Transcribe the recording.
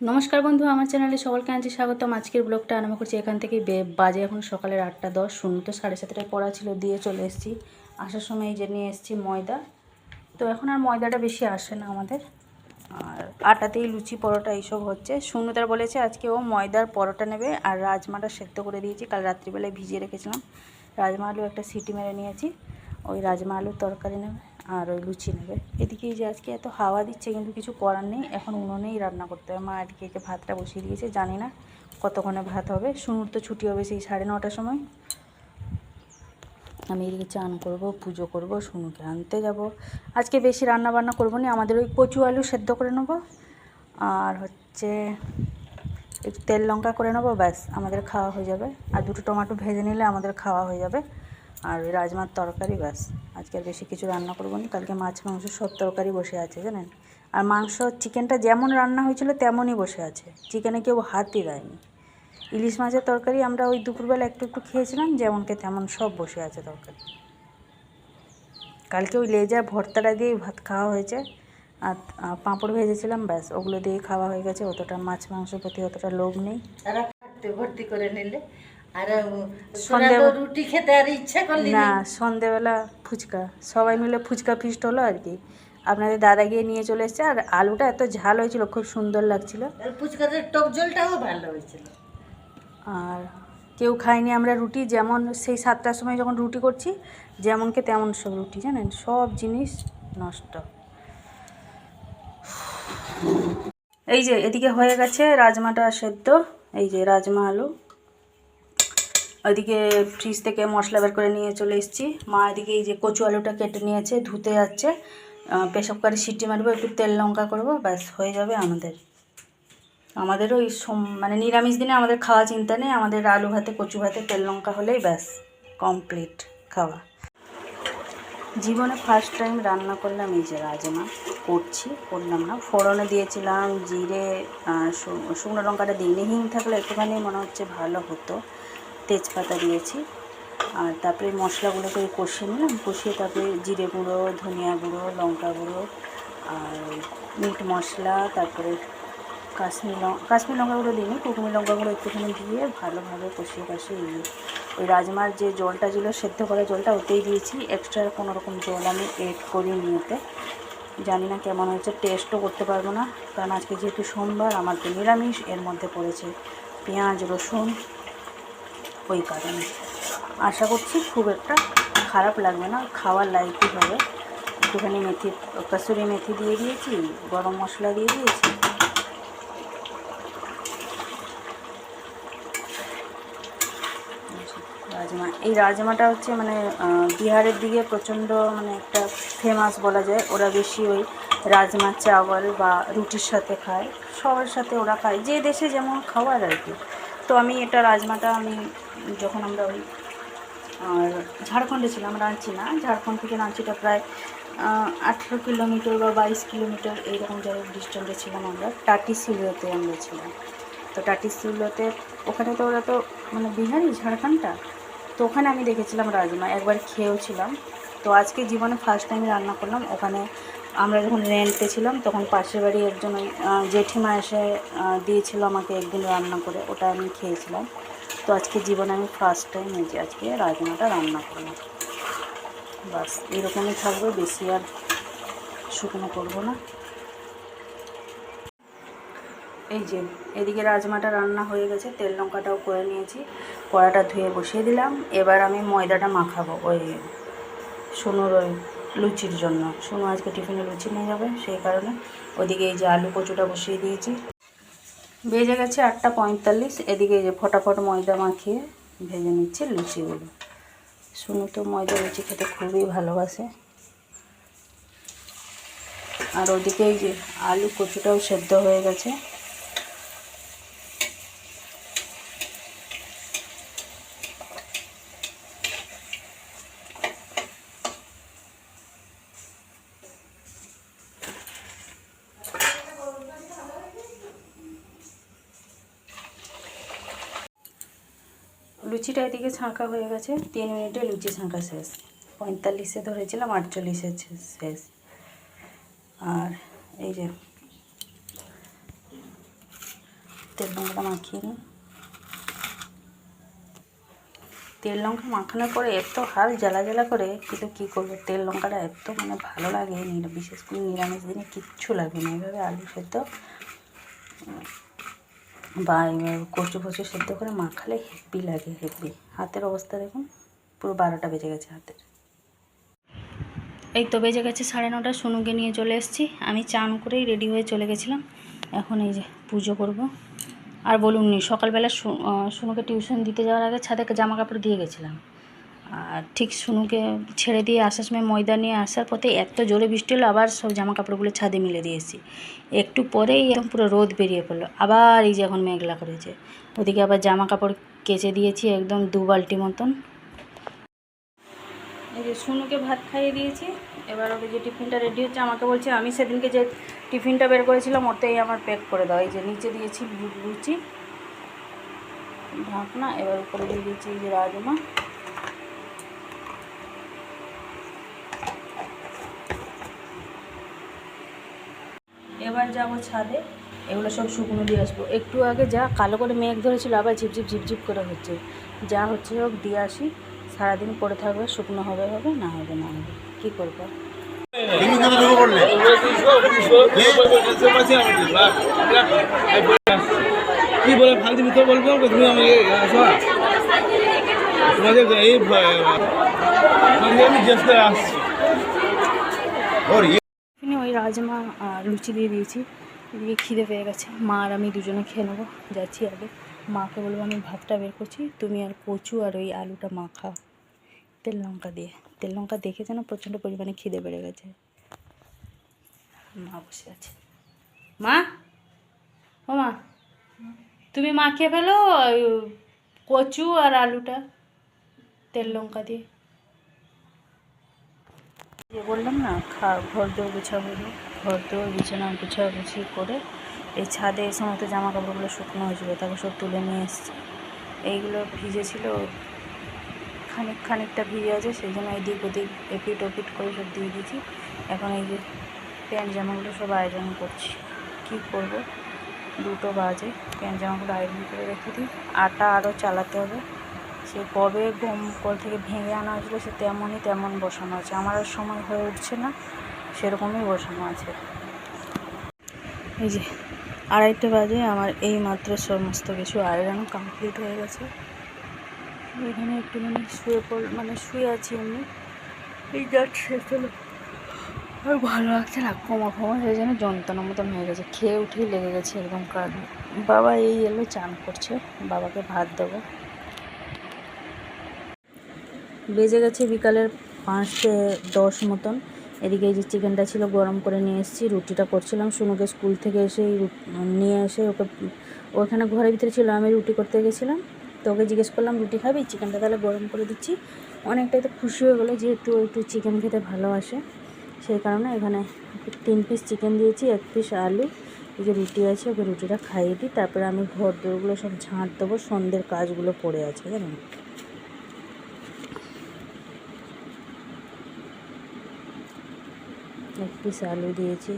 নমস্কার বন্ধু, আমার চ্যানেলে সকলকে আনছি স্বাগতম। আজকের ব্লগটা আরম্ভ করছি এখান থেকেই। বাজে এখন সকালের 8টা 10। শূন্য তো 7:30টায় পড়া ছিল, দিয়ে চলে এসেছি। আসার সময় এই যে নিয়ে এসেছি ময়দা। তো এখন আর ময়দাটা বেশি আসে না আমাদের, আর আটাতেই লুচি পরোটা এইসব হচ্ছে। শূন্যতার বলেছে আজকে ও ময়দার পরোটা নেবে, আর রাজমাটা সেদ্ধ করে দিয়েছি, কাল রাত্রিবেলায় ভিজিয়ে রেখেছিলাম। রাজমা আলু একটা সিটি মেরে নিয়েছি, ওই রাজমা আলুর তরকারি নেবে আর ওই লুচি নেবে। এদিকে যে আজকে এত হাওয়া দিচ্ছে, কিন্তু কিছু করার নেই, এখন উনুনেই রান্না করতে হবে। মা এদিকে যে ভাতটা বসিয়ে দিয়েছে, জানি না কতক্ষণে ভাত হবে। শুনুর তো ছুটি হবে সেই 9:30টার সময়। আমি এদিকে চান করব, পুজো করব, শুনুকে আনতে যাব। আজকে বেশি রান্না বান্না করবো না, আমাদের ওই কচু আলু সেদ্ধ করে নেবো, আর হচ্ছে একটু তেল লঙ্কা করে নেবো, ব্যাস আমাদের খাওয়া হয়ে যাবে। আর দুটো টমেটো ভেজে নিলে আমাদের খাওয়া হয়ে যাবে। আর ওই রাজমার তরকারি, ব্যাস। আজকে আর বেশি কিছু রান্না করবো না, কালকে মাছ মাংস সব তরকারি বসে আছে জানেন। আর মাংস চিকেনটা যেমন রান্না হয়েছিল তেমনই বসে আছে, চিকেনে কেউ হাতই দেয়নি। ইলিশ মাছের তরকারি আমরা ওই দুপুরবেলা একটু একটু খেয়েছিলাম, যেমনকে তেমন সব বসে আছে তরকারি। কালকে ওই লেজা ভর্তাটা দিয়েই ভাত খাওয়া হয়েছে, আর পাঁপড় ভেজেছিলাম, ব্যাস ওগুলো দিয়েই খাওয়া হয়ে গেছে। অতটা মাছ মাংসের প্রতি অতটা লোভ নেই। তারা ভর্তি করে নিলে আর সন্ধে রুটি খেতে আর ইচ্ছা করলি না, সন্ধেবেলা ফুচকা, সবাই মিলে ফুচকা ফিস্ট হলো আর কি। আপনাদের দাদা গিয়ে নিয়ে চলে এসেছে, আর আলুটা এত ঝাল হয়েছিল, খুব সুন্দর লাগছিল। ফুচকাতে টক জলটাও ভালো হয়েছিল। আর কেউ খাইনি আমরা রুটি, যেমন সেই 7টার সময় যখন রুটি করছি, যেমনকে তেমন সব রুটি জানেন, সব জিনিস নষ্ট। এই যে এদিকে হয়ে গেছে রাজমাটা সেদ্ধ, এই যে রাজমা আলু। ওইদিকে ফ্রিজ থেকে মশলা বের করে নিয়ে চলে এসেছি। মা এদিকে এই যে কচু আলুটা কেটে নিয়েছে, ধুতে যাচ্ছে। প্রেসার কুকারে সিটি মারবো, একটু তেল লঙ্কা করবো, ব্যাস হয়ে যাবে আমাদের ওই মানে নিরামিষ দিনে আমাদের খাওয়া চিন্তা নেই, আমাদের আলু ভাতে কচু ভাতে তেল লঙ্কা হলেই ব্যাস কমপ্লিট খাওয়া। জীবনে ফার্স্ট টাইম রান্না করলাম এই যে রাজমা, করলাম না, ফোড়নে দিয়েছিলাম জিরে, শুকনো লঙ্কাটা দিইনি, হিং থাকলে একটুখানি মনে হচ্ছে ভালো হতো। তেজপাতা দিয়েছি, আর তারপরে মশলাগুলোকে কষিয়ে নিলাম, কষিয়ে তারপরে জিরে গুঁড়ো, ধনিয়া গুঁড়ো, লঙ্কা গুঁড়ো, আর মিট মশলা, তারপরে কাশ্মীর লঙ্কা গুঁড়ো দিইনি, কুকমি লঙ্কা গুঁড়ো একটুখানি দিয়ে ভালোভাবে কষিয়ে ওই রাজমার যে জলটা ছিল, সেদ্ধ করা জলটা ওতেই দিয়েছি। এক্সট্রা কোনো রকম জল আমি এড করিনি এতে। জানি না কেমন হয়েছে, টেস্টও করতে পারবো না, কারণ আজকে যেহেতু সোমবার, আমার তো নিরামিষ। এর মধ্যে পড়েছে পেঁয়াজ রসুন, ওই কারণে আশা করছি খুব একটা খারাপ লাগবে না, খাওয়ার লাইকই হবে। একটুখানি কসুরি মেথি দিয়ে দিয়েছি, গরম মশলা দিয়ে দিয়েছি। এই রাজমাটা হচ্ছে মানে বিহারের দিকে প্রচণ্ড মানে একটা ফেমাস বলা যায়। ওরা বেশি ওই রাজমা চাওয়াল বা রুটির সাথে খায়, সবার সাথে ওরা খায়, যে দেশে যেমন খাওয়ার আর কি। তো এটা রাজমাটা আমি যখন আমরা ওই আর ঝাড়খণ্ডে ছিলাম, রাঁচি না, ঝাড়খণ্ড থেকে রাঁচিটা প্রায় 18 কিলোমিটার বা 22 কিলোমিটার এইরকম জায়গায় ডিস্টেন্সে ছিলাম আমরা। টাটি সিলুতে আমরা ছিলাম। তো টাটি সিলুতে ওখানে তো ওরা তো মানে বিহারি, ঝাড়খণ্ডটা, তো ওখানে আমি দেখেছিলাম রাজমা, একবার খেয়েও ছিলাম। তো আজকে জীবনে ফার্স্ট টাইম রান্না করলাম। ওখানে আমরা যখন রেন্টে ছিলাম, তখন পাশের বাড়ি একজন ওই জেঠিমা এসে দিয়েছিল আমাকে একদিন রান্না করে, ওটা আমি খেয়েছিলাম। তো আজকে জীবনে আমি ফার্স্ট টাইম এই যে আজকে রাজমাটা রান্না করলাম। বাস এরকমই থাকবে, বেশি আর শুকনো করবো না। এই যে এদিকে রাজমাটা রান্না হয়ে গেছে, তেল লঙ্কাটাও করে নিয়েছি, কড়াটা ধুয়ে বসিয়ে দিলাম। এবার আমি ময়দাটা মাখাবো ওই সোনুর ওই লুচির জন্য। সোনু আজকে টিফিনে লুচি নিয়ে যাবে, সেই কারণে ওইদিকে এই যে আলু কচুটা বসিয়ে দিয়েছি। বেজে গেছে 8:45। এদিকে এই যে ফটাফট ময়দা মাখিয়ে ভেজে নিচ্ছে লুচিগুলো। সোনু তো ময়দা লুচি খেতে খুবই ভালোবাসে। আর ওদিকে এই যে আলু কচুটাও সেদ্ধ হয়ে গেছে। লুচিটা এদিকে ছাঁকা হয়ে গেছে, 3 মিনিটে লুচি ছাঁকা শেষ। 45-এ ধরেছিলাম, 48-এ শেষ। আর এই যে তেল লঙ্কাটা মাখিয়ে নিই। তেল লঙ্কা মাখানোর পরে এত হাল জ্বালা জ্বালা করে, কিন্তু কী করবো, তেল লঙ্কাটা এত মানে ভালো লাগে, বিশেষ করে নিরামিষ দিনে কিচ্ছু লাগে না। এভাবে আলু সেদ্ধ বা কচু ফচু সেদ্ধ করে মাখালে হেভি লাগে, হেভি। হাতের অবস্থা দেখুন, পুরো 12টা বেজে গেছে হাতের। এই তো বেজে গেছে 9:30। সোনুকে নিয়ে চলে এসেছি। আমি চান করেই রেডি হয়ে চলে গেছিলাম। এখন এই যে পুজো করব। আর বলুন নি, সকালবেলা সোনুকে টিউশন দিতে যাওয়ার আগে ছাদে জামা কাপড় দিয়ে গেছিলাম। আর ঠিক সোনুকে ছেড়ে দিয়ে আসার সময় ময়দা নিয়ে আসার পথে এত জোরে বৃষ্টি হলো, আবার সব জামা কাপড়গুলো ছাদে মিলে দিয়েছি। একটু পরেই একদম পুরো রোদ বেরিয়ে পড়লো। আবার এই যে এখন মেঘলা করেছে। ওদিকে আবার জামা কাপড় কেচে দিয়েছি একদম 2 বালতি মতন। এই যে সোনুকে ভাত খাইয়ে দিয়েছি। এবার ওদের যে টিফিনটা রেডি হচ্ছে, আমাকে বলছে আমি সেদিনকে যে টিফিনটা বের করেছিলাম ওতেই আমার প্যাক করে দাও। এই যে নিচে দিয়েছি লুচি ঢাকনা, এবার উপরে দিয়ে দিয়েছি এই যে রাজমা। এবার যাবো ছাদে, এগুলো সব শুকনো দিয়ে আসবো। একটু আগে যা কালো করে মেঘ ধরেছিল, আবার ঝিপঝিপ ঝিপঝিপ করে হচ্ছে। যা হচ্ছে হোক দিয়ে আসি, সারাদিন পড়ে থাকবে, শুকনো হবে হবে, না হবে না হবে, কী করবো। কি বলে ফালতু মিথ্যা বলবো তুমি আমাকে তোমাদের এই আমি চেষ্টা আসছি। ওই রাজমা আর লুচি দিয়ে দিয়েছি। এদিকে খিদে পেয়ে গেছে, মা আর আমি দুজনে খেয়ে নেবো। যাচ্ছি আগে, মাকে বলবো আমি ভাতটা বের করছি, তুমি আর কচু আর ওই আলুটা মাখাও তেল লঙ্কা দিয়ে। তেল লঙ্কা দেখে যেন প্রচণ্ড পরিমাণে খিদে বেড়ে গেছে। মা বসে আছে। মা, ও মা, তুমি মাখিয়ে ফেলো কচু আর আলুটা তেল লঙ্কা দিয়ে। যে বললাম না, ঘর দৌড় গুছাবো, ঘর দৌড় বিছানা গুছাগুছি করে এই ছাদে এই সমস্ত জামা কাপড়গুলো শুকনো হয়েছিলো, তারপর সব তুলে নিয়ে এসেছি। এইগুলো ভিজেছিল, খানিকটা ভিজে আছে, সেই জন্য এদিক ওদিক এপিট ওপিট করে সব দিয়ে দিয়েছি। এখন এই যে প্যান্ট জামাগুলো সব আয়রন করছি। কী করব, 2টো বাজে, প্যান্ট জামাগুলো আয়রন করে রেখে দিই। আটা আরও চালাতে হবে, সে কবে গম কল থেকে ভেঙে আনা হয়েছিলো সে তেমন বসানো আছে। আমার আর সময় হয়ে উঠছে না, সেরকমই বসানো আছে। এই যে 2:30 বাজে, আমার এই মাত্র সমস্ত কিছু আয়রন কমপ্লিট হয়ে গেছে। এখানে একটুখানি শুয়ে আছি এমনি, এই জাস্ট শেষ হলো। আর ভালো লাগছে না, কোমর হয়ে যেন যন্ত্রণার মতন হয়ে গেছে। খেয়ে উঠেই লেগে গেছে একদম কাজ। বাবা এই এলো চান করছে, বাবাকে ভাত দেবো। বেজে গেছে বিকালের 5:10 মতন। এদিকে এই যে চিকেনটা ছিল গরম করে নিয়ে এসেছি, রুটিটা করছিলাম। সোনুকে স্কুল থেকে এসে নিয়ে এসে ওখানে ঘরের ভিতরে ছিল, আমি রুটি করতে গেছিলাম, তো ওকে জিজ্ঞেস করলাম রুটি খাবি, চিকেনটা তাহলে গরম করে দিচ্ছি। অনেকটাই তো খুশি হয়ে গেলো, যেহেতু একটু চিকেন খেতে ভালোবাসে, সেই কারণে এখানে 3 পিস চিকেন দিয়েছি, 1 পিস আলু। এই যে রুটি আছে, ওকে রুটিটা খাইয়ে দিই, তারপরে আমি ঘর দোরগুলো সব ঝাঁট দেবো, সন্ধ্যের কাজগুলো পড়ে আছে জানেন। 1 পিস আলু দিয়েছি।